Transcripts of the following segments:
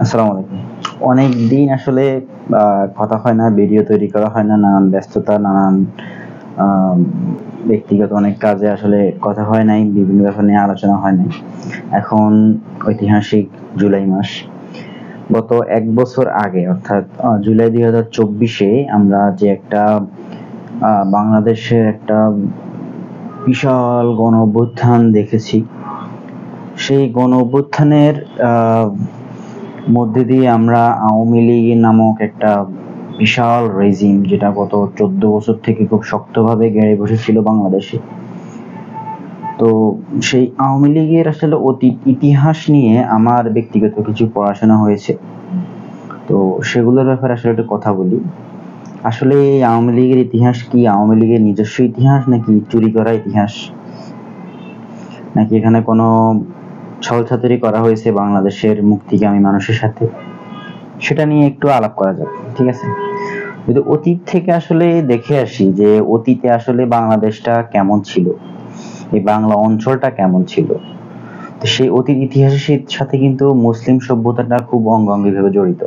আসসালামু আলাইকুম। অনেক দিন আসলে কথা হয় না, ভিডিও তৈরি করা হয় না, নানান ব্যস্ততা, নানান আম ব্যক্তিগত অনেক কাজে আসলে কথা হয় নাই, বিভিন্ন ব্যাপার নিয়ে আলোচনা হয় নাই। এখন ঐতিহাসিক জুলাই মাস। গত ১ বছর আগে অর্থাৎ জুলাই ২০২৪ এ আমরা যে একটা বাংলাদেশের একটা বিশাল গণ-অভ্যুত্থান দেখেছি। সেই গণ-অভ্যুত্থানের আ মধ্যে দিয়ে আমরা আওয়ামী লীগ নামক একটা বিশাল রেজিম, যেটা গত ১৪ বছর থেকে খুব শক্তভাবে গেড়ে বসেছিল বাংলাদেশে। তো সেই আওয়ামী লীগের আসলে অতীত ইতিহাস নিয়ে আমার ব্যক্তিগত কিছু পড়াশোনা হয়েছে। তো সেগুলোর ব্যাপারে আসলে একটু কথা বলি। আসলে এই আওয়ামী লীগের ইতিহাস কি আওয়ামী লীগের নিজস্ব ইতিহাস, নাকি চুরি করা ইতিহাস? নাকি এখানে কোনো ছলচাতুরি করা হয়েছে বাংলাদেশের মুক্তিকামী মানুষের সাথে? সেটা নিয়ে একটু আলাপ করা যাক, ঠিক আছে? যদি অতীত থেকে আসলে দেখে আসি যে অতীতে আসলে বাংলাদেশটা কেমন ছিল, এই বাংলা অঞ্চলটা কেমন ছিল, তো সেই অতীত ইতিহাসের সাথে কিন্তু মুসলিম সভ্যতাটা খুব অঙ্গাঙ্গিভাবে জড়িত।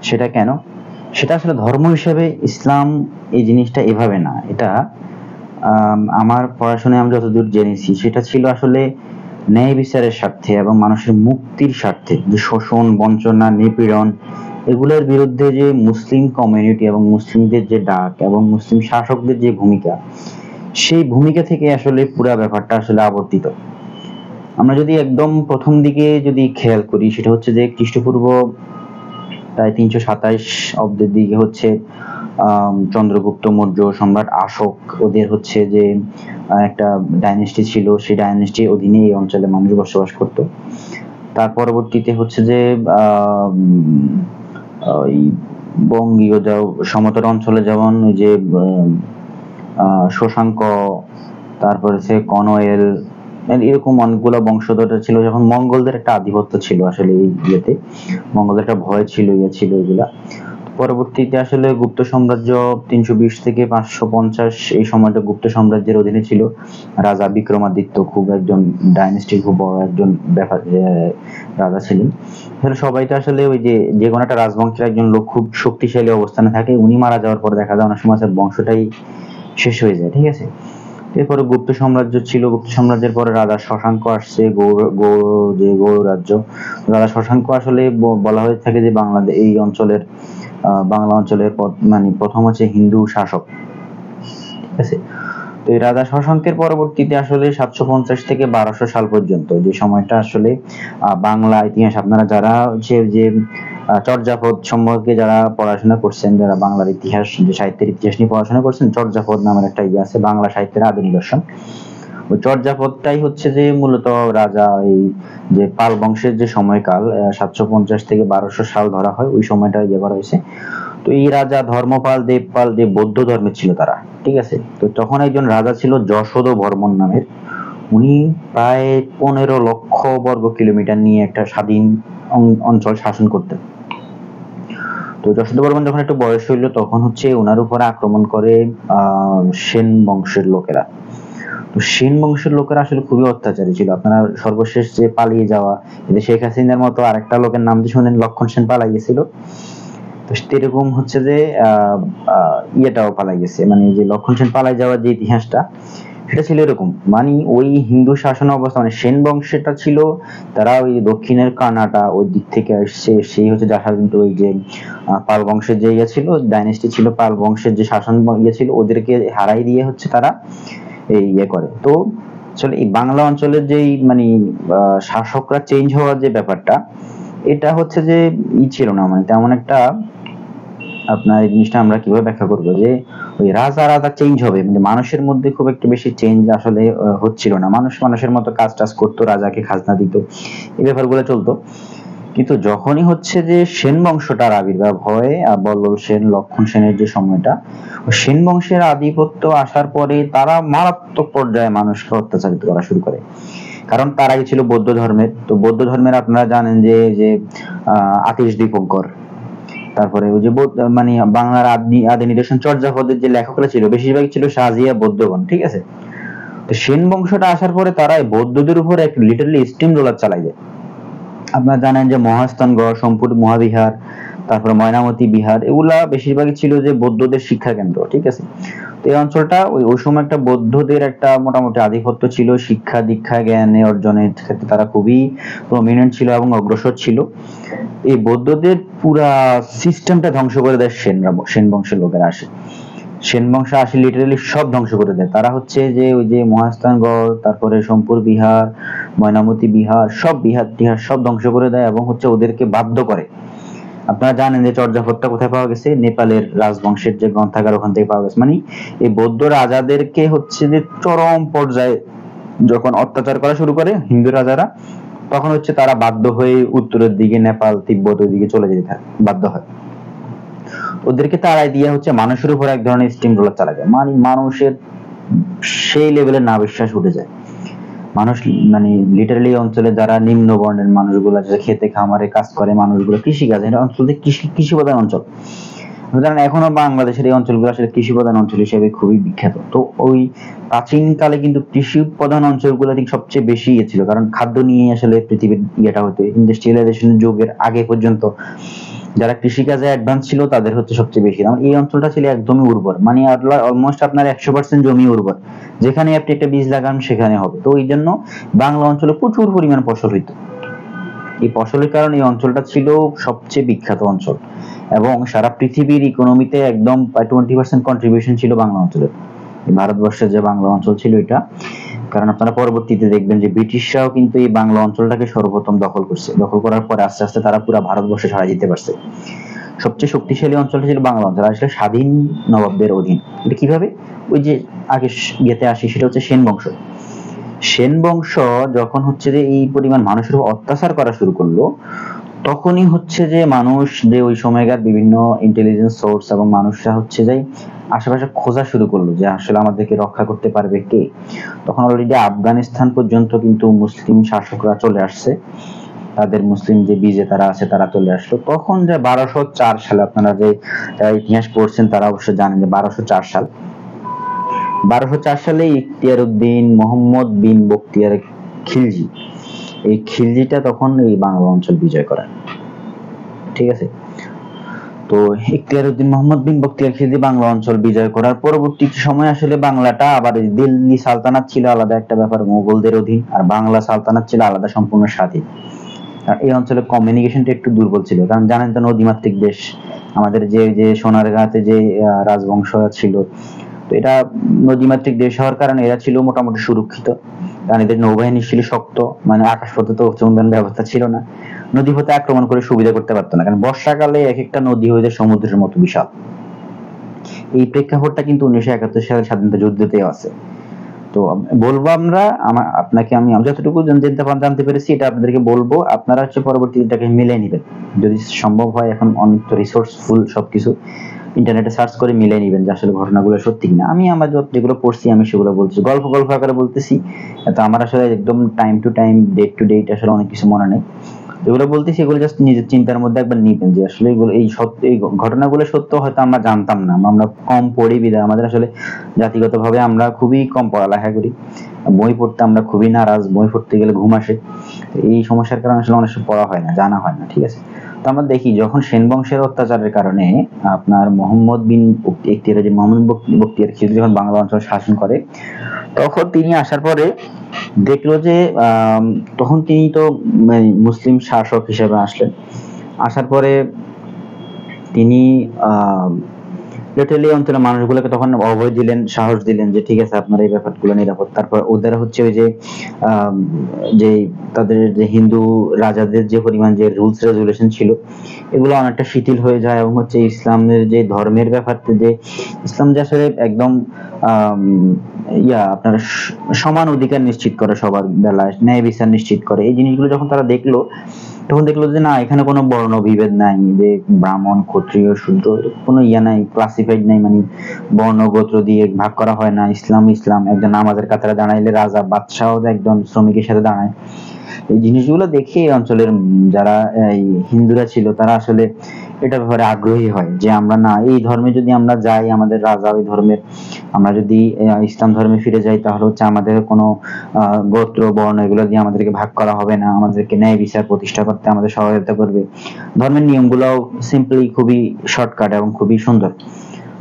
সেটা কেন? সেটা আসলে ধর্ম হিসেবে ইসলাম এই জিনিসটা এভাবে না। এটা আমার পড়াশোনায় আমি যতদূর জেনেছি সেটা ছিল আসলে ন্যায় বিচারের স্বার্থে এবং মানুষের মুক্তির স্বার্থে, যে শোষণ, বঞ্চনা, নিপীড়ন এগুলোর বিরুদ্ধে যে মুসলিম কমিউনিটি এবং মুসলিমদের যে ডাক এবং মুসলিম শাসকদের যে ভূমিকা, সেই ভূমিকা থেকে আসলে পুরা ব্যাপারটা আসলে আবর্তিত। আমরা যদি একদম প্রথম দিকে যদি খেয়াল করি, সেটা হচ্ছে যে খ্রিস্টপূর্ব প্রায় ৩২৭ অব্দের দিকে হচ্ছে চন্দ্রগুপ্ত মৌর্য, সম্রাট অশোক, ওদের হচ্ছে যে একটা ডাইনেস্টি ছিল, সেই ডাইনেস্টির অধীনে এই অঞ্চলে মানুষ বসবাস করত। তার পরবর্তীতে হচ্ছে যে ওই বঙ্গীয় সমতল অঞ্চলে যেমন ওই যে শশাঙ্ক, তারপরে হচ্ছে কনয়েল, এরকম অনেকগুলো বংশধর ছিল। যখন মঙ্গলদের একটা আধিপত্য ছিল আসলে এই ইয়েতে, মঙ্গলদের একটা ভয় ছিল, ছিল এগুলা। পরবর্তীতে আসলে গুপ্ত সাম্রাজ্য ৩২০ থেকে ৫৫০ এই সময়টা গুপ্ত সাম্রাজ্যের অধীনে ছিল। রাজা বিক্রমাদিত্য খুব একজন ডাইনেস্টি, খুব বড় একজন রাজা ছিলেন। আসলে সবাই তো আসলে ওই যে কোনো একটা রাজবংশের একজন লোক খুব শক্তিশালী অবস্থানে থাকে, উনি মারা যাওয়ার পর দেখা যায় অনেক সময় বংশটাই শেষ হয়ে যায়, ঠিক আছে? এরপরে গুপ্ত সাম্রাজ্য ছিল, গুপ্ত সাম্রাজ্যের পরে রাজা শশাঙ্ক আসছে, গৌড় রাজ্য। রাজা শশাঙ্ক আসলে বলা হয়ে থাকে যে বাংলাদেশ এই অঞ্চলের বাংলা অঞ্চলের মানে প্রথম হচ্ছে হিন্দু শাসক, ঠিক আছে? তো এই রাজা শশাঙ্কের পরবর্তীতে আসলে ৭৫০ থেকে ১২০০ সাল পর্যন্ত যে সময়টা আসলে বাংলা ইতিহাস, আপনারা যারা হচ্ছে যে চর্যাপদ সম্পর্কে যারা পড়াশোনা করছেন, যারা বাংলার ইতিহাস, যে সাহিত্যের ইতিহাস নিয়ে পড়াশোনা করছেন, চর্যাপদ নামের একটা ইয়ে আছে, বাংলা সাহিত্যের আদি নিদর্শন। ওই চর্যাপদটাই হচ্ছে যে মূলত রাজা এই যে পাল বংশের যে সময়কাল ৭৫০ থেকে ১২০০ সাল ধরা হয়, ওই সময়টা ইয়ে করা হয়েছে। তো এই রাজা ধর্মপাল, দেবপাল যে বৌদ্ধ ধর্মের ছিল তারা, ঠিক আছে? তো তখন একজন রাজা ছিল যশোদ বর্মন নামের। উনি প্রায় ১৫ লক্ষ বর্গ কিলোমিটার নিয়ে একটা স্বাধীন অঞ্চল শাসন করতেন। তো যশোদ বর্মন যখন একটু বয়স হইল, তখন হচ্ছে ওনার উপরে আক্রমণ করে সেন বংশের লোকেরা। তো সেন বংশের লোকেরা আসলে খুবই অত্যাচারী ছিল। আপনারা সর্বশেষ যে পালিয়ে যাওয়া শেখ হাসিনার মতো আরেকটা লোকের নাম দিয়ে শুনেন, লক্ষণ সেন পালাই গেছিল। তো এরকম হচ্ছে যে ইয়েটাও পালাই গেছে, মানে যে লক্ষণ সেন পালাই যাওয়ার যে ইতিহাসটা, সেটা ছিল এরকম। মানে ওই হিন্দু শাসন অবস্থা, মানে সেন বংশটা ছিল, তারা ওই দক্ষিণের কানাটা ওই দিক থেকে আসছে, সেই হচ্ছে যারা কিন্তু ওই যে পাল বংশের যে ইয়ে ছিল, ডাইনেস্টি ছিল, পাল বংশের যে শাসন ইয়ে ছিল, ওদেরকে হারাই দিয়ে হচ্ছে তারা এই ইয়ে করে। তো আসলে এই বাংলা অঞ্চলের যেই মানে শাসকরা চেঞ্জ হওয়ার যে ব্যাপারটা, এটা হচ্ছে যে ছিল না, মানে তেমন একটা আপনার এই জিনিসটা আমরা কিভাবে ব্যাখ্যা করবো যে ওই রাজা চেঞ্জ হবে, মানে মানুষের মধ্যে খুব একটা বেশি চেঞ্জ আসলে হচ্ছিল না। মানুষের মতো কাজ টাজ করতো, রাজাকে খাজনা দিত, এই ব্যাপারগুলো চলতো। কিন্তু যখনই হচ্ছে যে সেন বংশটার আবির্ভাব হয়, বল্লল সেন, লক্ষণ সেনের যে সময়টা, সেন বংশের আধিপত্য আসার পরে তারা মারাত্মক পর্যায়ে মানুষকে অত্যাচারিত করা শুরু করে। কারণ তারাই ছিল বৌদ্ধ ধর্মের। তো বৌদ্ধ ধর্মের আপনারা জানেন যে আতীশ দীপঙ্কর, তারপরে ওই যে মানে বাংলার আদি নিদর্শন চর্যাপদের যে লেখকরা ছিল, বেশিরভাগই ছিল শাহজিয়া বৌদ্ধগণ, ঠিক আছে? তো সেন বংশটা আসার পরে তারা বৌদ্ধদের উপর এক লিটারালি স্টিম রোলার চালাই যায়। আপনারা জানেন যে মহাস্থানগড়, সোমপুর মহাবিহার, তারপরে ময়নামতি বিহার, এগুলা বেশিরভাগই ছিল যে বৌদ্ধদের শিক্ষা কেন্দ্র। ঠিক আছে, তো এই অঞ্চলটা ওই সময় একটা বৌদ্ধদের একটা মোটামুটি আধিপত্য ছিল, শিক্ষা দীক্ষা জ্ঞানে অর্জনের ক্ষেত্রে তারা খুবই প্রমিনেন্ট ছিল এবং অগ্রসর ছিল। এই বৌদ্ধদের পুরা সিস্টেমটা ধ্বংস করে দেয় সেন বংশের লোকেরা আসে। সেন বংশ আসে লিটারালি সব ধ্বংস করে দেয়। তারা হচ্ছে যে ওই যে মহাস্থানগড়, তারপরে সোমপুর বিহার, ময়নামতি বিহার, সব বিহার টিহার সব ধ্বংস করে দেয় এবং হচ্ছে ওদেরকে বাধ্য করে। আপনারা জানেন যে চর্যাপদটা কোথায় পাওয়া গেছে? নেপালের রাজবংশের যে গ্রন্থাগার ওখান থেকে পাওয়া গেছে। মানে এই বৌদ্ধ রাজাদেরকে হচ্ছে যে চরম পর্যায়ে যখন অত্যাচার করা শুরু করে হিন্দু রাজারা, তখন হচ্ছে তারা বাধ্য হয়ে উত্তরের দিকে নেপাল তিব্বত ওই দিকে চলে যেতে বাধ্য হয়। ওদেরকে তাড়াই দিয়ে হচ্ছে মানুষের উপর এক ধরনের স্টিম রোলার চালা যায়। মানে মানুষের সেই লেভেলের না বিশ্বাস উঠে যায়। মানুষ মানে লিটারালি অঞ্চলে যারা নিম্ন বর্ণের মানুষগুলো যারা খেতে খামারে কাজ করে, মানুষগুলো কৃষি কাজ, এই অঞ্চলটি কৃষি প্রধান অঞ্চল। সুতরাং এখনো বাংলাদেশের এই অঞ্চলগুলো আসলে কৃষি প্রধান অঞ্চল হিসেবে খুবই বিখ্যাত। তো ওই প্রাচীন কালে কিন্তু কৃষি প্রধান অঞ্চলগুলো ঠিক সবচেয়ে বেশি ইয়ে ছিল, কারণ খাদ্য নিয়ে আসলে পৃথিবীর ইয়েটা হতো। ইন্ডাস্ট্রিয়ালাইজেশন যুগের আগে পর্যন্ত যারা কৃষিকাজে অ্যাডভান্স ছিল তাদের হচ্ছে সবচেয়ে বেশি। কারণ এই অঞ্চলটা ছিল একদমই উর্বর, মানে অলমোস্ট আপনার 100% জমি উর্বর, যেখানে আপনি একটা বীজ লাগান সেখানে হবে। তো এই জন্য বাংলা অঞ্চলে প্রচুর পরিমাণ ফসল হইতো। এই ফসলের কারণে এই অঞ্চলটা ছিল সবচেয়ে বিখ্যাত অঞ্চল এবং সারা পৃথিবীর ইকোনমিতে একদম 20% কন্ট্রিবিউশন ছিল বাংলা অঞ্চলের। ভারতবর্ষের যে বাংলা অঞ্চল ছিল এটা, কারণ আপনারা পরবর্তীতে দেখবেন যে ব্রিটিশরাও কিন্তু এই বাংলা অঞ্চলটাকে সর্বপ্রথম দখল করছে। দখল করার পরে আস্তে আস্তে তারা পুরো ভারতবর্ষে ছড়াই দিতে পারছে। সবচেয়ে শক্তিশালী অঞ্চলটা ছিল বাংলা অঞ্চল, আসলে স্বাধীন নবাবদের অধীন। এটা কিভাবে? ওই যে আগে ইয়েতে আসি, সেটা হচ্ছে সেন বংশ। সেন বংশ যখন হচ্ছে যে এই পরিমাণ মানুষের উপর অত্যাচার করা শুরু করলো, তখনই হচ্ছে যে মানুষ যে ওই সময়কার বিভিন্ন ইন্টেলিজেন্স সোর্স এবং মানুষরা হচ্ছে যে আশেপাশে খোঁজা শুরু করলো যে আসলে আমাদেরকে রক্ষা করতে পারবে কে। তখন অলরেডি আফগানিস্তান পর্যন্ত কিন্তু মুসলিম শাসকরা চলে আসছে, তাদের মুসলিম যে বিজেতারা আছে তারা চলে আসলো। তখন যে 1204 সালে, আপনারা যে ইতিহাস পড়ছেন তারা অবশ্যই জানেন যে 1204 সাল, 1204 সালে ইখতিয়ার উদ্দিন মোহাম্মদ বিন বখতিয়ার খিলজি, এই খিলজিটা তখন এই বাংলা অঞ্চল বিজয় করেন। ঠিক আছে, তো ইখতিয়ার উদ্দিন মোহাম্মদ বিন বখতিয়ার খিলজি বাংলা অঞ্চল বিজয় করার পরবর্তী সময় আসলে বাংলাটা আবার দিল্লি সালতানাত ছিল আলাদা একটা ব্যাপার, মোগলদের অধীন, আর বাংলা সালতানাত ছিল আলাদা সম্পূর্ণ স্বাধীন। এই অঞ্চলে কমিউনিকেশনটা একটু দুর্বল ছিল, কারণ জানেন তো নদীমাতৃক দেশ আমাদের, যে সোনারগাঁতে যে রাজবংশ ছিল, তো এটা নদীমাতৃক দেশ হওয়ার কারণে এরা ছিল মোটামুটি সুরক্ষিত, কারণ এদের নৌবাহিনী ছিল শক্ত, মানে আকাশপথে তো উচ্চমন্দান ব্যবস্থা ছিল না, নদীপথে আক্রমণ করে সুবিধা করতে পারতো না, কারণ বর্ষাকালে এক একটা নদী হয়ে যায় সমুদ্রের মতো বিশাল। এই প্রেক্ষাপটটা কিন্তু 1971 সালের স্বাধীনতা যুদ্ধতেও আছে। তো বলবো আমরা আপনাকে আমি যতটুকু জানতে পেরেছি এটা আপনাদেরকে বলবো, আপনারা হচ্ছে পরবর্তীতে এটাকে মিলিয়ে নেবেন যদি সম্ভব হয়। এখন অনেক তো রিসোর্সফুল সবকিছু, ইন্টারনেটে সার্চ করে মিলিয়ে নেবেন যে আসলে ঘটনাগুলো সত্যি কিনা। আমি আমার যেগুলো পড়ছি আমি সেগুলো বলছি, গল্প আকারে বলতেছি, তো আমার আসলে একদম time to time date to date আসলে অনেক কিছু মনে নেই। যেগুলো বলতেছি এগুলো জাস্ট নিজের চিন্তার মধ্যে একবার নিবেন যে আসলে এগুলো এই ঘটনাগুলো সত্য হয়তো আমরা জানতাম না, আমরা কম পড়ি বিধায় আমাদের আসলে জাতিগতভাবে আমরা খুবই কম পড়ালেখা করি, বই পড়তে আমরা খুবই নারাজ, বই পড়তে গেলে ঘুম আসে, এই সমস্যার কারণে আসলে অনেক সময় পড়া হয় না, জানা হয় না। ঠিক আছে, তো আমরা দেখি যখন সেন বংশের অত্যাচারের কারণে আপনার মোহাম্মদ বিন বখতিয়ার খিলজি যখন বাংলা অঞ্চল শাসন করে, তখন তিনি আসার পরে দেখলো যে তখন তিনি তো মুসলিম শাসক হিসেবে আসলেন। আসার পরে তিনি লিটারালি অঞ্চলের মানুষগুলোকে তখন অভয় দিলেন, সাহস দিলেন যে ঠিক আছে আপনার এই ব্যাপারগুলো নিরাপদ। তারপর ওদের হচ্ছে ওই যে তাদের যে হিন্দু রাজাদের যে পরিমাণ যে রুলস রেগুলেশন ছিল এগুলো অনেকটা শিথিল হয়ে যায়, এবং হচ্ছে ইসলামের যে ধর্মের ব্যাপারটা, যে ইসলাম যে আসলে একদম আপনার সমান অধিকার নিশ্চিত করে, সবার বেলায় ন্যায় বিচার নিশ্চিত করে, এই জিনিসগুলো যখন তারা দেখলো তখন দেখলো যে না, এখানে কোনো বর্ণ বিভেদ নাই, যে ব্রাহ্মণ ক্ষত্রিয় শূদ্র কোনো নাই, ক্লাসিফাইড নাই, মানে বর্ণ গোত্র দিয়ে ভাগ করা হয় না। ইসলাম একজন নামাজের কাতারে দাঁড়াইলে রাজা বাদশাহ একজন শ্রমিকের সাথে দাঁড়ায়, এই জিনিসগুলো দেখে এই অঞ্চলের যারা এই হিন্দুরা ছিল তারা আসলে এটার ব্যাপারে আগ্রহী হয় যে আমরা না এই ধর্মে যদি আমরা যাই, আমাদের রাজা ওই ধর্মের, আমরা যদি ইসলাম ধর্মে ফিরে যাই তাহলে হচ্ছে আমাদের কোনো গোত্র বর্ণ এগুলো দিয়ে আমাদেরকে ভাগ করা হবে না, আমাদেরকে ন্যায় বিচার প্রতিষ্ঠা করতে আমাদের সহায়তা করবে। ধর্মের নিয়মগুলোও সিম্পলি খুবই শর্টকাট এবং খুবই সুন্দর।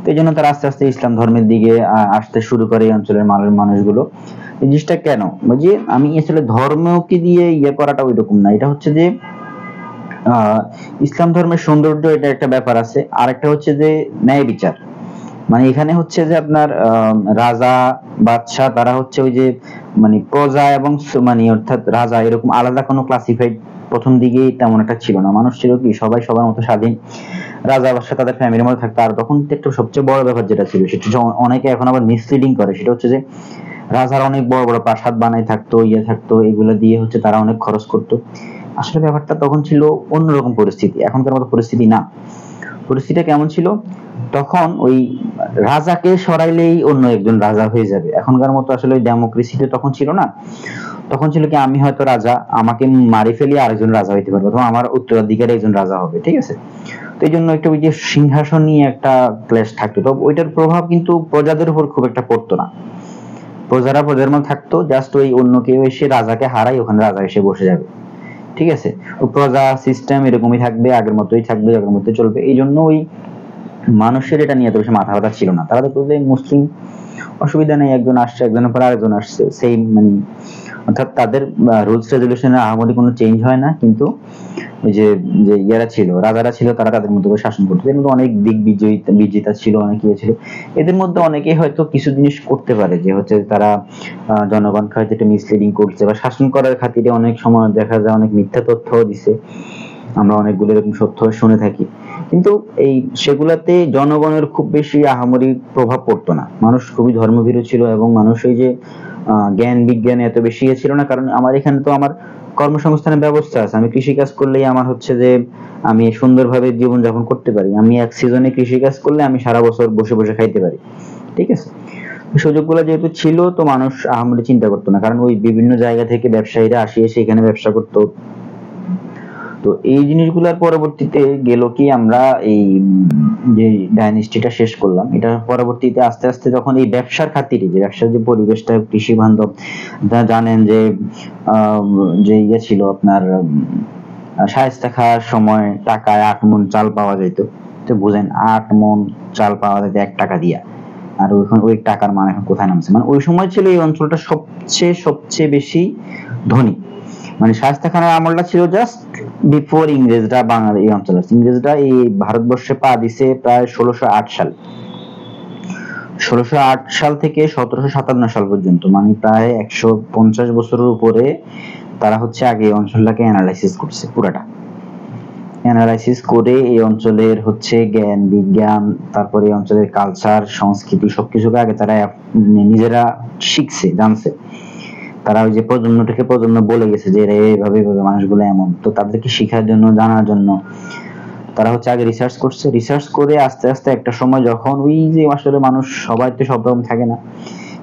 তো এই জন্য তারা আস্তে আস্তে ইসলাম ধর্মের দিকে আসতে শুরু করে এই অঞ্চলের মানুষগুলো। এই জিনিসটা কেন যে আমি আসলে ধর্মকে দিয়ে ইয়ে করাটা ওই রকম না, এটা হচ্ছে যে ইসলাম ধর্মের সৌন্দর্য, এটা একটা ব্যাপার আছে। আর একটা হচ্ছে যে ন্যায় বিচার, মানে এখানে হচ্ছে যে আপনার রাজা বাদশাহ তারা হচ্ছে ওই যে মানে প্রজা এবং মানে অর্থাৎ রাজা এরকম আলাদা কোনো ক্লাসিফাইড প্রথম দিকেই তেমন একটা ছিল না। মানুষ ছিল কি সবাই সবার মতো স্বাধীন, রাজা বাদশাহ তাদের ফ্যামিলির মধ্যে থাকতো। আর তখন একটা সবচেয়ে বড় ব্যাপার যেটা ছিল সেটা অনেকে এখন আবার মিসলিডিং করে, সেটা হচ্ছে যে রাজার অনেক বড় বড় প্রাসাদ বানাই থাকতো, ইয়ে থাকতো, এগুলো দিয়ে হচ্ছে তারা অনেক খরচ করতো। আসলে ব্যাপারটা তখন ছিল অন্যরকম পরিস্থিতি, এখনকার মতো পরিস্থিতি না। পরিস্থিতিটা কেমন ছিল তখন, ওই রাজাকে সরাইলেই অন্য একজন রাজা হয়ে যাবে। এখনকার মতো আসলে ওই ডেমোক্রেসিটা তখন ছিল না। তখন ছিল কি আমি হয়তো রাজা, আমাকে মারি ফেলি আরেকজন রাজা হইতে পারবে, অথবা আমার উত্তরাধিকারী একজন রাজা হবে, ঠিক আছে। তো এই জন্য একটা ওই যে সিংহাসন নিয়ে একটা ক্লেশ থাকতো, তো ওইটার প্রভাব কিন্তু প্রজাদের উপর খুব একটা পড়তো না। প্রজারা প্রজার মধ্যে থাকতো, জাস্ট ওই অন্য কেউ এসে রাজাকে হারাই ওখানে রাজা এসে বসে যাবে, ঠিক আছে। ও প্রজা সিস্টেম এরকমই থাকবে, আগের মতোই থাকবে, আগের মতোই চলবে। এই জন্য ওই মানুষের এটা নিয়ে এত বেশি মাথা ব্যথা ছিল না। তারা দেখলো যে মুসলিম, অসুবিধা নেই, একজন আসছে একজনের পর আরেকজন আসছে, সেই মানে অর্থাৎ তাদের রুলস রেজুলেশনের আহামরি কোনো চেঞ্জ হয় না। কিন্তু ওই যে যে ইয়ারা ছিল, রাজারা ছিল, তারা তাদের মধ্যে করে শাসন করতো। এর মধ্যে অনেক দিক বিজেতা ছিল, অনেক ইয়ে ছিল। এদের মধ্যে অনেকেই হয়তো কিছু জিনিস করতে পারে যে হচ্ছে তারা জনগণকে হয়তো এটা মিসলিডিং করছে, বা শাসন করার খাতিরে অনেক সময় দেখা যায় অনেক মিথ্যা তথ্যও দিছে। আমরা অনেকগুলো এরকম সত্য শুনে থাকি, কিন্তু এই সেগুলাতে জনগণের খুব বেশি আহামরি প্রভাব পড়তো না। মানুষ খুবই ধর্মভীরু ছিল, এবং মানুষ ওই যে জ্ঞান বিজ্ঞানে এত বেশি ছিল না। কারণ আমার এখানে তো আমার কর্মসংস্থানের ব্যবস্থা আছে, আমি কৃষি কাজ করলেই আমার হচ্ছে যে আমি সুন্দরভাবে জীবনযাপন করতে পারি। আমি এক সিজনে কৃষি কাজ করলে আমি সারা বছর বসে বসে খাইতে পারি, ঠিক আছে। সুযোগগুলো যেহেতু ছিল, তো মানুষ আহামরি চিন্তা করতো না, কারণ ওই বিভিন্ন জায়গা থেকে ব্যবসায়ীরা আসি এসে এখানে ব্যবসা করতো। তো এই জিনিসগুলোর পরবর্তীতে গেল কি, আমরা এই যে ডাইনেস্টিটা শেষ করলাম, এটা পরবর্তীতে আস্তে আস্তে যখন এই ব্যবসার খাতিরে, যে ব্যবসার যে পরিবেশটা কৃষি বান্ধব, জানেন যে যে ইয়ে ছিল আপনার শায়েস্তা খাওয়ার সময় টাকায় 8 মণ চাল পাওয়া যেত। তো বুঝেন 8 মণ চাল পাওয়া যেত 1 টাকা দিয়া। আর ওই টাকার মান এখন কোথায় নামছে। মানে ওই সময় ছিল এই অঞ্চলটা সবচেয়ে বেশি ধনী। মানে শায়েস্তা খানের আমলটা ছিল জাস্ট বিফোর ইংরেজরা বাংলা এই অঞ্চলে, ইংরেজরা এই ভারতবর্ষে পা দিছে প্রায় 1608 সাল। 1608 সাল থেকে 1757 সাল পর্যন্ত, মানে প্রায় 150 বছরের উপরে তারা হচ্ছে আগে এই অঞ্চলটাকে অ্যানালাইসিস করছে। পুরাটা অ্যানালাইসিস করে এই অঞ্চলের হচ্ছে জ্ঞান বিজ্ঞান, তারপরে এই অঞ্চলের কালচার সংস্কৃতি সবকিছুকে আগে তারা নিজেরা শিখছে, জানছে। তারা ওই যে প্রজন্ম থেকে প্রজন্ম বলে গেছে যে এইভাবে এইভাবে মানুষগুলো এমন। তো তাদেরকে শেখার জন্য, জানার জন্য তারা হচ্ছে আগে রিসার্চ করছে। রিসার্চ করে আস্তে আস্তে একটা সময় যখন ওই যে আসলে মানুষ সবাই তো সব রকম থাকে না,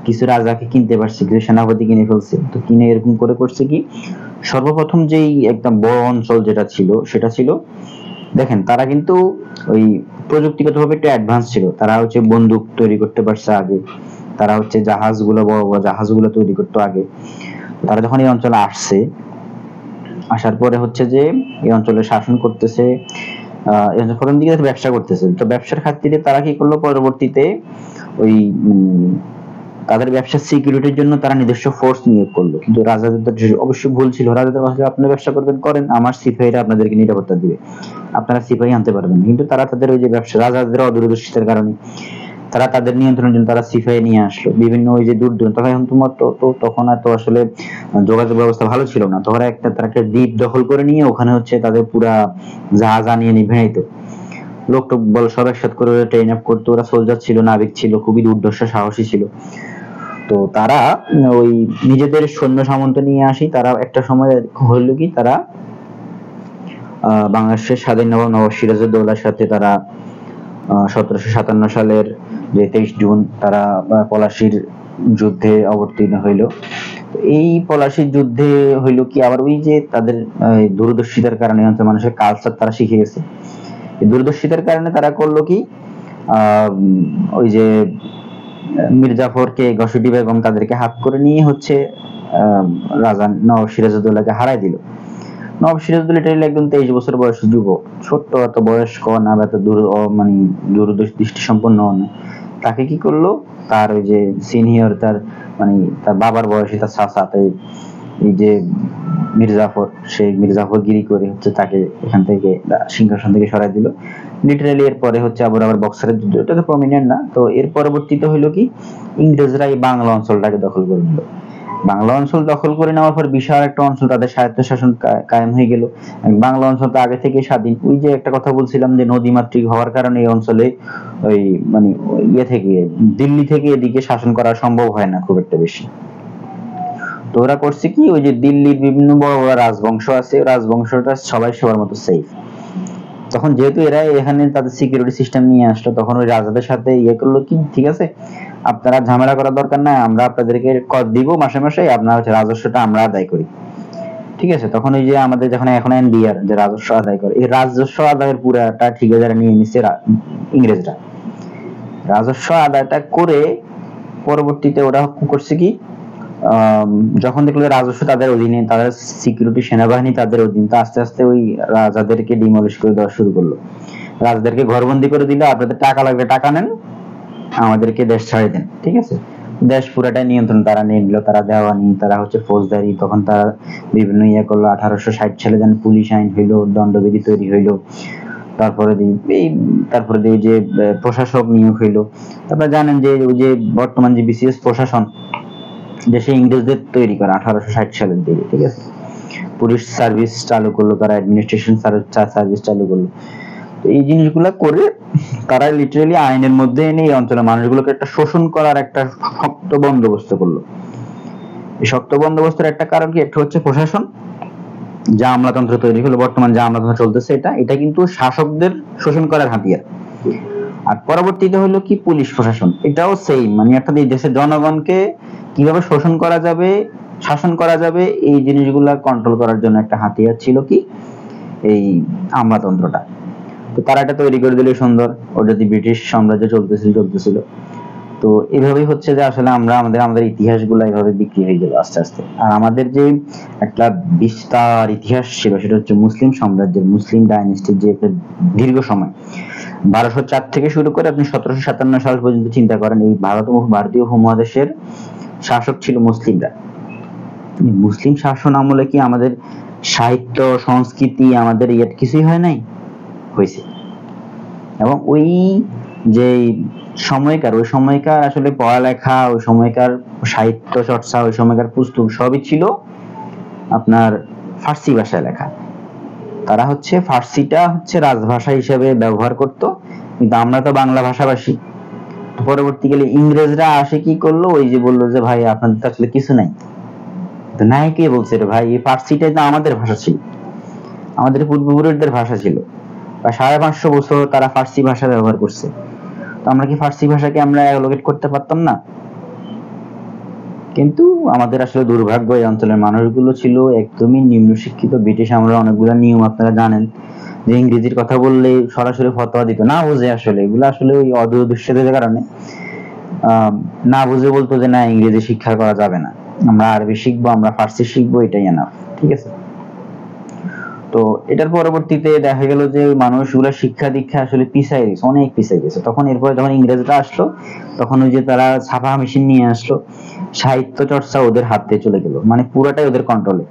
কিছু রাজাকে কিনতে পারছে, কিছু সেনাপতি কিনে ফেলছে। তো কিনে এরকম করে করছে কি, সর্বপ্রথম যেই একদম বড় অঞ্চল যেটা ছিল সেটা ছিল, দেখেন তারা কিন্তু ওই প্রযুক্তিগতভাবে একটু অ্যাডভান্স ছিল। তারা হচ্ছে বন্দুক তৈরি করতে পারছে আগে, তারা হচ্ছে জাহাজগুলো, বড় বড় জাহাজগুলো তৈরি করতো আগে। তারা যখন এই অঞ্চলে আসছে, আসার পরে হচ্ছে যে এই অঞ্চলে শাসন করতেছে, প্রথম দিকে ব্যবসা করতেছে। তো ব্যবসার খাতিরে তারা কি করলো, পরবর্তীতে ওই তাদের ব্যবসার সিকিউরিটির জন্য তারা নিজস্ব ফোর্স নিয়োগ করলো। কিন্তু রাজাদের অবশ্যই ভুল ছিল। রাজাদের ভাষায় আপনারা ব্যবসা করবেন করেন, আমার সিপাহীরা আপনাদেরকে নিরাপত্তা দিবে, আপনারা সিপাহী আনতে পারবেন না। কিন্তু তারা তাদের ওই যে ব্যবসা, রাজাদের অদূরদর্শিতার কারণে তারা তাদের নিয়ন্ত্রণের জন্য তারা সিপাহী নিয়ে আসলো বিভিন্ন ওই যে দূর দূর। তখন তোমার তো তখন এত আসলে যোগাযোগ ব্যবস্থা ভালো ছিল না। তখন তারা একটা দ্বীপ দখল করে নিয়ে ওখানে হচ্ছে তাদের পুরা জাহাজ আনিয়ে নিয়ে তো লোকটোক বল সব একসাথে করে ট্রেন আপ করতো। ওরা সোলজার ছিল, নাবিক ছিল, খুবই দুর্ধর্ষ সাহসী ছিল। তো তারা ওই নিজেদের সৈন্য সামন্ত নিয়ে আসি। তারা একটা সময় হইলো কি, তারা বাংলাদেশের স্বাধীন নবাব সিরাজউদ্দৌলার সাথে তারা 1757 সালের যে 23 জুন তারা পলাশীর যুদ্ধে অবতীর্ণ হইল। তো এই পলাশির যুদ্ধে হইলো কি আবার ওই যে তাদের দূরদর্শিতার কারণে অঞ্চল মানুষের কালচার তারা শিখে গেছে। এই দূরদর্শিতার কারণে তারা করলো কি ওই যে মির্জাফরকে, ঘসুটি বেগম তাদেরকে হাত করে নিয়ে হচ্ছে রাজা নবাব সিরাজউদ্দৌলাকে হারাই দিল। নবাব সিরাজউদ্দৌলা এটা একদম 23 বছর বয়সী যুবক, ছোট্ট, এত বয়স্ক না, এত মানে দূরদৃষ্টি সম্পন্ন না। তাকে কি করলো, তার ওই যে সিনিয়র, তার মানে তার বাবার বয়সী তার চাচা, এই যে মির্জাফর, সেই মির্জাফরগিরি করে হচ্ছে তাকে এখান থেকে সিংহাসন থেকে সরাই দিল লিটারালি। এরপরে হচ্ছে আবার বক্সারের যুদ্ধ, এটা তো প্রমিনেন্ট না। তো এর পরবর্তীতে হইলো কি, ইংরেজরা এই বাংলা অঞ্চলটাকে দখল করে নিল। বাংলা অঞ্চল দখল করে নেওয়ার পর বিশাল একটা অঞ্চল তাদের স্বায়ত্তশাসন কায়েম হয়ে গেল। বাংলা অঞ্চল তো আগে থেকে স্বাধীন। ওই যে একটা কথা বলছিলাম যে নদীমাতৃক হওয়ার কারণে এই অঞ্চলে ওই মানে ইয়ে থেকে, দিল্লি থেকে এদিকে শাসন করা সম্ভব হয় না খুব একটা বেশি। তো ওরা করছে কি, ওই যে দিল্লির বিভিন্ন বড় বড় রাজবংশ আছে, রাজবংশটা সবাই সবার মতো সেফ। তখন যেহেতু এরা এখানে তাদের সিকিউরিটি সিস্টেম নিয়ে আসলো, তখন ওই রাজাদের সাথে ইয়ে করলো কি, ঠিক আছে আপনারা ঝামেলা করার দরকার নাই, আমরা আপনাদেরকে কর দিব মাসে মাসে, আপনার হচ্ছে রাজস্বটা আমরা আদায় করি। ঠিক আছে, তখন ওই যে আমাদের যখন এখন এনবিআর যে রাজস্ব আদায় করে, এই রাজস্ব আদায়ের পুরাটা ঠিকাদারা নিয়ে নিচ্ছে ইংরেজরা। রাজস্ব আদায়টা করে পরবর্তীতে ওরা করছে কি, যখন দেখলো রাজস্ব তাদের অধীনে, তাদের সিকিউরিটি সেনাবাহিনী তাদের অধীন, তো আস্তে আস্তে ওই রাজাদেরকে ডিমলিশ করে দেওয়া শুরু করলো। রাজাদেরকে ঘরবন্দি করে দিল, আপনাদের টাকা লাগবে টাকা নেন, আমাদেরকে দেশ ছাড়িয়ে দেন। ঠিক আছে, দেশ পুরাটাই নিয়ন্ত্রণ তারা নিয়ে নিল, তারা দেওয়ানি, তারা হচ্ছে ফৌজদারি, তখন তারা বিভিন্ন ইয়ে করলো। 1860 সালে যেন পুলিশ আইন হইলো, দণ্ডবিধি তৈরি হইলো। তারপরে যে প্রশাসক নিয়োগ হইলো। তারপরে জানেন যে ওই যে বর্তমান যে বিসিএস প্রশাসন, দেশে ইংরেজদের তৈরি করা 1860 সালের দিকে। ঠিক আছে, পুলিশ সার্ভিস চালু করলো তারা, অ্যাডমিনিস্ট্রেশন সার্ভিস চালু করলো। তো এই জিনিসগুলা করে তারা লিটারালি আইনের মধ্যে এনে এই অঞ্চলের মানুষগুলোকে একটা শোষণ করার একটা শক্ত বন্দোবস্ত করলো। এই শক্ত বন্দোবস্তের একটা কারণ কি, একটা হচ্ছে প্রশাসন, যা আমলাতন্ত্র তৈরি হলো, বর্তমান যা আমলাতন্ত্র চলতেছে, এটা কিন্তু শাসকদের শোষণ করার হাতিয়ার। আর পরবর্তীতে হলো কি, পুলিশ প্রশাসন, এটাও সেম, মানে একটা দেশের জনগণকে কিভাবে শোষণ করা যাবে, শাসন করা যাবে, এই জিনিসগুলা কন্ট্রোল করার জন্য একটা হাতিয়ার ছিল কি, এই আমলাতন্ত্রটা। তো তারা এটা তৈরি করে দিলে সুন্দর, ওর যদি ব্রিটিশ সাম্রাজ্য চলতেছিল। তো এইভাবেই হচ্ছে যে আসলে আমাদের ইতিহাসগুলো এইভাবে বিক্রি হয়ে গেল আস্তে আস্তে। আর আমাদের যে একটা বিস্তার ইতিহাস ছিল, সেটা হচ্ছে মুসলিম সাম্রাজ্যের, মুসলিম ডাইনেস্টির যে একটা দীর্ঘ সময়, 1204 থেকে শুরু করে আপনি 1757 সাল পর্যন্ত চিন্তা করেন, এই ভারতীয় উপমহাদেশের শাসক ছিল মুসলিমরা। মুসলিম শাসন আমলে কি আমাদের সাহিত্য, সংস্কৃতি, আমাদের কিছুই হয় নাই? হয়েছে। এবং ওই যে ওই সময়কার আসলে পড়ালেখা, ওই সময়কার সাহিত্য চর্চা, ওই সময়কার পুস্তক সবই ছিল আপনার ফার্সি ভাষায় লেখা। তারা হচ্ছে ফার্সিটা হচ্ছে রাজভাষা হিসেবে ব্যবহার করত, কিন্তু আমরা তো বাংলা ভাষাভাষী। পরবর্তীকালে ইংরেজরা আসে কি করলো, ওই যে বললো যে ভাই আপনাদের তো আসলে কিছু নাই। তো নাই কে বলছে রে ভাই, এই ফার্সিটাই তো আমাদের ভাষা ছিল, আমাদের পূর্বপুরুষদের ভাষা ছিল। 550 বছর তারা ফার্সি ভাষা ব্যবহার করছে। তো আমরা কি ফার্সি ভাষাকে আমরা অ্যালোকেট করতে পারতাম না? কিন্তু আমাদের আসলে দুর্ভাগ্য, এই অঞ্চলের মানুষগুলো ছিল একদমই নিম্ন শিক্ষিত। ব্রিটিশ আমরা অনেকগুলো নিয়ম আপনারা জানেন, যে ইংরেজির কথা বললে সরাসরি ফতোয়া দিত, না বুঝে, আসলে এগুলো আসলে ওই অদূরদৃষ্টির কারণে না বুঝে বলতো যে না, ইংরেজি শিক্ষা করা যাবে না, আমরা আরবি শিখবো, আমরা ফার্সি শিখবো, এটাই এনাফ। ঠিক আছে, তো এটার পরবর্তীতে দেখা গেল যে মানুষগুলা শিক্ষা দীক্ষা আসলে পিছাই গেছে, অনেক পিছাই গেছে। তখন এরপরে যখন ইংরেজরা আসলো, তখন ওই যে তারা ছাপা মেশিন নিয়ে আসলো, সাহিত্য চর্চা ওদের হাতে চলে গেল, মানে পুরোটাই ওদের কন্ট্রোলে।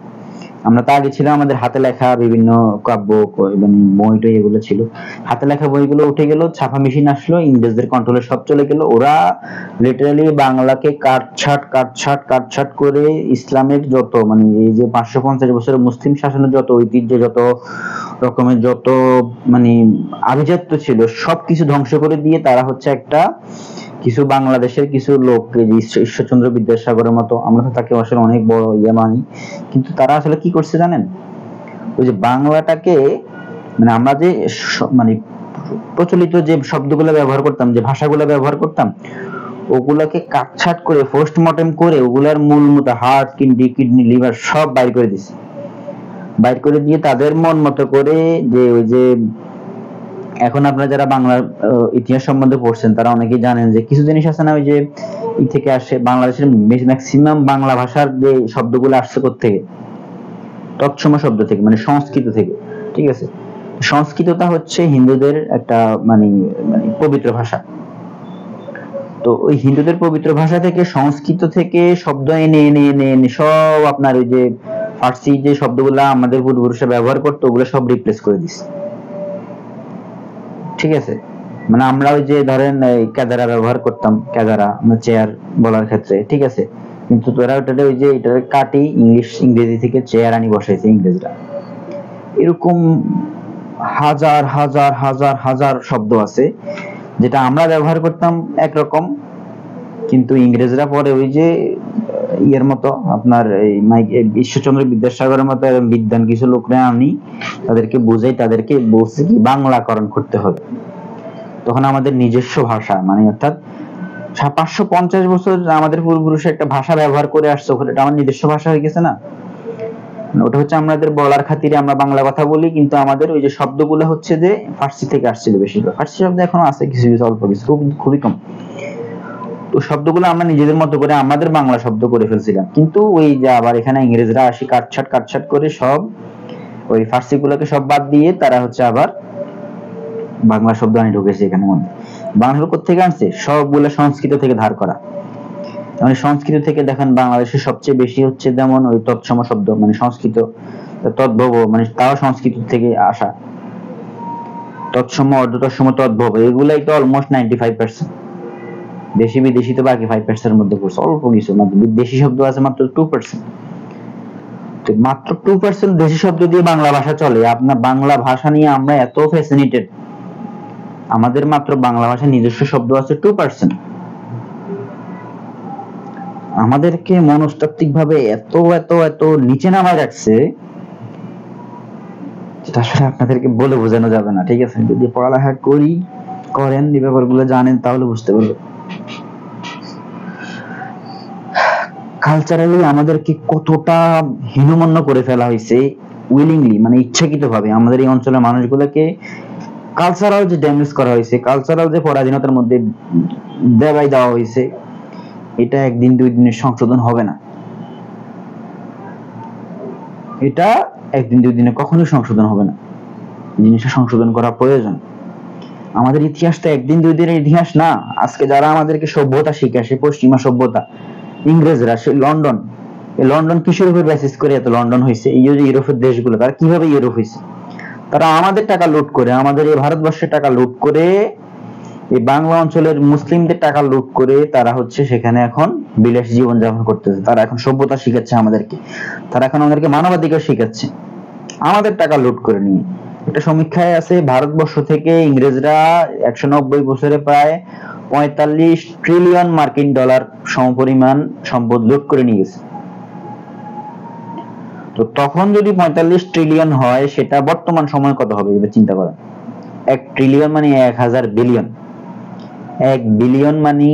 আমরা তো আগে ছিলাম আমাদের হাতে লেখা বিভিন্ন কাব্য, মানে বই টই, এগুলো ছিল হাতে লেখা, বইগুলো উঠে গেল, ছাপা মেশিন আসলো, ইংরেজদের কন্ট্রোলে সব চলে গেল। ওরা লিটারালি বাংলাকে কাটছাট করে ইসলামের যত, মানে এই যে 550 বছরের মুসলিম শাসনের যত ঐতিহ্য, যত রকমের যত মানে আভিজাত্য ছিল, সবকিছু ধ্বংস করে দিয়ে তারা হচ্ছে একটা কিছু বাংলাদেশের কিছু লোক, ঈশ্বরচন্দ্র বিদ্যাসাগরের মতো, আমরা তো তাকে আসলে অনেক বড় ইয়ে মানি, কিন্তু তারা আসলে কি করছে জানেন, ওই যে বাংলাটাকে, মানে আমরা যে মানে প্রচলিত যে শব্দগুলো ব্যবহার করতাম, যে ভাষাগুলো ব্যবহার করতাম, ওগুলাকে কাটছাট করে পোস্টমর্টেম করে ওগুলার মূল মতো হার্ট, কিডনি, লিভার সব বাইর করে দিছে। বাইর করে দিয়ে তাদের মন মতো করে যে ওই যে এখন আপনারা যারা বাংলার ইতিহাস সম্বন্ধে পড়ছেন তারা অনেকেই জানেন যে কিছু জিনিস আছে না, ওই যে ই থেকে আসে, বাংলাদেশের ম্যাক্সিমাম বাংলা ভাষার যে শব্দগুলো আসছে কোত্থেকে? তৎসম শব্দ থেকে, মানে সংস্কৃত থেকে। ঠিক আছে, সংস্কৃতটা হচ্ছে হিন্দুদের একটা মানে পবিত্র ভাষা। তো ওই হিন্দুদের পবিত্র ভাষা থেকে, সংস্কৃত থেকে শব্দ এনে এনে এনে এনে সব আপনার ওই যে ফার্সি যে শব্দগুলা আমাদের পূর্বপুরুষরা ব্যবহার করতো ওগুলো সব রিপ্লেস করে দিচ্ছে। ঠিক আছে, মানে আমরা ওই যে ধরেন কেদারা ব্যবহার করতাম, কেদারা চেয়ার বলার ক্ষেত্রে, ঠিক আছে, কিন্তু তোরা ওটাতে ওই যে এটা কাটি ইংরেজি থেকে চেয়ার আনি বসাইছে ইংরেজরা। এরকম হাজার হাজার হাজার হাজার শব্দ আছে যেটা আমরা ব্যবহার করতাম একরকম, কিন্তু ইংরেজরা পরে ওই যে ইয়ের মতো আপনার এই ঈশ্বরচন্দ্র বিদ্যাসাগরের মতো বিদ্বান কিছু লোকরা আনি, তাদেরকে বুঝাই, তাদেরকে বলছে কি বাংলাকরণ করতে হবে। তখন আমাদের নিজস্ব ভাষা, মানে অর্থাৎ 550 বছর আমাদের পূর্বপুরুষের একটা ভাষা ব্যবহার করে আসছে, ওখানে এটা আমার নিজস্ব ভাষা হয়ে গেছে না। ওটা হচ্ছে আমাদের বলার খাতিরে আমরা বাংলা কথা বলি, কিন্তু আমাদের ওই যে শব্দগুলো হচ্ছে যে ফার্সি থেকে আসছিল বেশিরভাগ। ফার্সি শব্দ এখনো আছে কিছু কিছু, অল্প কিছু, খুবই কম। তো শব্দগুলো আমরা নিজেদের মতো করে আমাদের বাংলা শব্দ করে ফেলছিলাম, কিন্তু ওই যে আবার এখানে ইংরেজরা আসি কাটছাট করে সব ওই ফার্সি গুলোকে সব বাদ দিয়ে তারা হচ্ছে আবার বাংলা শব্দ আনি ঢুকেছে এখানে মধ্যে। বাংলা কোথেকে আনছে? সবগুলো সংস্কৃত থেকে ধার করা। মানে সংস্কৃত থেকে দেখেন বাংলাদেশে সবচেয়ে বেশি হচ্ছে যেমন ওই তৎসম শব্দ, মানে সংস্কৃত, তদ্ভব মানে তাও সংস্কৃত থেকে আসা, তৎসম, অর্ধতৎসম, তদ্ভব, এগুলাই তো অলমোস্ট 95%। দেশি বিদেশি তো বাকি 5% এর মধ্যে পড়ছে, অল্প কিছু, মাত্র দেশি শব্দ আছে মাত্র 2%। তো মাত্র 2% দেশি শব্দ দিয়ে বাংলা ভাষা চলে। আপনার বাংলা ভাষা নিয়ে আমরা এত ফ্যাসিনেটেড, আমাদের মাত্র বাংলা ভাষার নিজস্ব শব্দ আছে 2%। আমাদেরকে মনস্তাত্ত্বিক ভাবে এত এত এত নিচে নামায় রাখছে, যেটা আসলে আপনাদেরকে বলে বোঝানো যাবে না। ঠিক আছে, যদি পড়ালেখা করেন এই ব্যাপারগুলো জানেন তাহলে বুঝতে পারবেন কালচারালি আমাদেরকে কতটা হীনমন্য করে ফেলা হয়েছে, উইলিংলি, মানে ইচ্ছাকৃতভাবে আমাদের এই অঞ্চলের মানুষগুলোকে কালচারাল যে ড্যামেজ করা হয়েছে, কালচারাল যে পরাধীনতার মধ্যে দেওয়াই দেওয়া হয়েছে, এটা একদিন দুই দিনের সংশোধন হবে না। এটা একদিন দুই দিনে কখনোই সংশোধন হবে না। জিনিসটা সংশোধন করা প্রয়োজন। আমাদের ইতিহাসটা একদিন দুই দিনের ইতিহাস না। আজকে যারা আমাদেরকে সভ্যতা শিখায়, সে পশ্চিমা সভ্যতা, ইংরেজরা, সে লন্ডন, এই লন্ডন কিসের উপর বেসিস করে এত লন্ডন হয়েছে? এই যে ইউরোপের দেশগুলো, তারা কিভাবে ইউরোপ হয়েছে? তারা আমাদের টাকা লুট করে, আমাদের এই ভারতবর্ষের টাকা লুট করে, এই বাংলা অঞ্চলের মুসলিমদের টাকা লুট করে তারা হচ্ছে সেখানে এখন বিলাস জীবন যাপন করতেছে। তারা এখন সভ্যতা শিখাচ্ছে আমাদেরকে, তারা এখন আমাদেরকে মানবাধিকার শিখাচ্ছে আমাদের টাকা লুট করে নিয়ে। একটা সমীক্ষায় আছে ভারতবর্ষ থেকে ইংরেজরা 190 বছরে প্রায় 45 ট্রিলিয়ন মার্কিন ডলার সমপরিমাণ সম্পদ লুট করে নিয়ে গেছে। তো তখন যদি 45 ট্রিলিয়ন হয়, সেটা বর্তমান সময় কত হবে এবার চিন্তা করেন। 1 ট্রিলিয়ন মানে 1000 বিলিয়ন, 1 বিলিয়ন মানে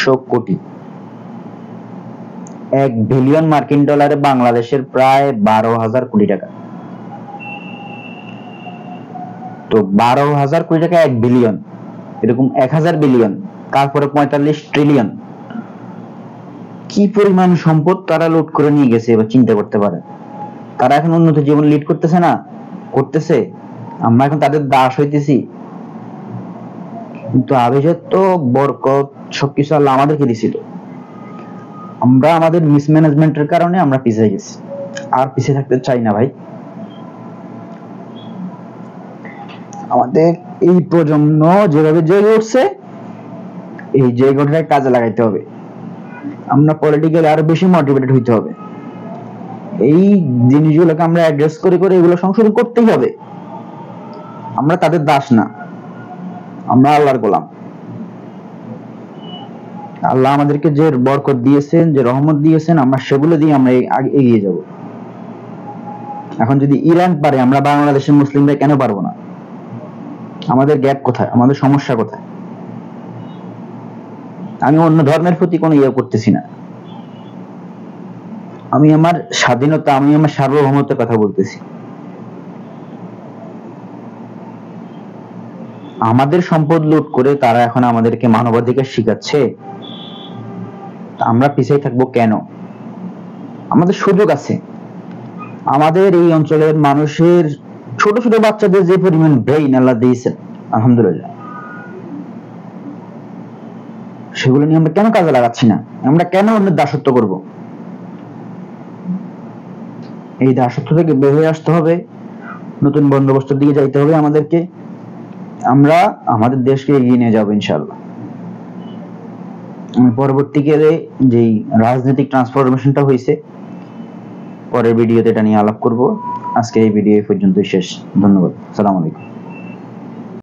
100 কোটি। 1 বিলিয়ন মার্কিন ডলারে বাংলাদেশের প্রায় 12,000 কোটি টাকা। তো 12,000 কোটি টাকা 1 বিলিয়ন, এরকম 1000 বিলিয়ন, তারপরে 45 ট্রিলিয়ন। কি পরিমাণ সম্পদ তারা লুট করে নিয়ে গেছে এবার চিন্তা করতে পারে। তারা এখন উন্নত জীবন লিড করতেছে না? করতেছে। আমরা এখন তাদের দাস হইতেছি। কিন্তু আভিজাত্য, বরকত সবকিছু আল্লাহ আমাদেরকে দিছিল। আমরা আমাদের মিসম্যানেজমেন্টের কারণে আমরা পিছিয়ে গেছি, আর পিছিয়ে থাকতে চাই না ভাই। আমাদের এই প্রজন্ম যেভাবে জেগে উঠছে, এই জেগোটাকে কাজে লাগাইতে হবে। আমরা পলিটিক্যালি আরো বেশি মোটিভেটেড হইতে হবে। এই জিনিসগুলোকে আমরা অ্যাড্রেস করে করে এগুলো সংশোধন করতেই হবে। আমরা তাদের দাস না, আমরা আল্লাহর গোলাম। আল্লাহ আমাদেরকে যে বরকত দিয়েছেন, যে রহমত দিয়েছেন, আমরা সেগুলো দিয়ে আমরা এগিয়ে যাব। এখন যদি ইরান পারে, আমরা বাংলাদেশের মুসলিমরা কেন পারবো না? আমাদের গ্যাপ কোথায়? আমাদের সমস্যা কোথায়? আমি অন্য ধর্মের প্রতি কোনো ইয়ে করতেছি না, আমি আমার স্বাধীনতা, আমি আমার সার্বভৌমত্বের কথা বলতেছি। আমাদের সম্পদ লুট করে তারা এখন আমাদেরকে মানবাধিকার শিখাচ্ছে, আমরা পিছিয়ে থাকবো কেন? আমাদের সুযোগ আছে। আমাদের এই অঞ্চলের মানুষের ছোট ছোট বাচ্চাদের যে পরিমাণ ব্রেইন আল্লাহ দিয়েছেন, আলহামদুলিল্লাহ, সেগুলো নিয়ে আমরা কেন কাজে লাগাচ্ছি না? আমরা কেন অন্যের দাসত্ব করব? এই দাসত্ব থেকে বের হয়ে আসতে হবে, নতুন বন্দোবস্তের দিকে যাইতে হবে আমাদেরকে। আমরা আমাদের দেশকে এগিয়ে নিয়ে যাবো ইনশাআল্লাহ। পরবর্তীকালে যেই রাজনৈতিক ট্রান্সফরমেশনটা হয়েছে, পরের ভিডিওতে এটা নিয়ে আলাপ করব। আজকে এই ভিডিও এই পর্যন্তই শেষ। ধন্যবাদ। আসসালামু আলাইকুম।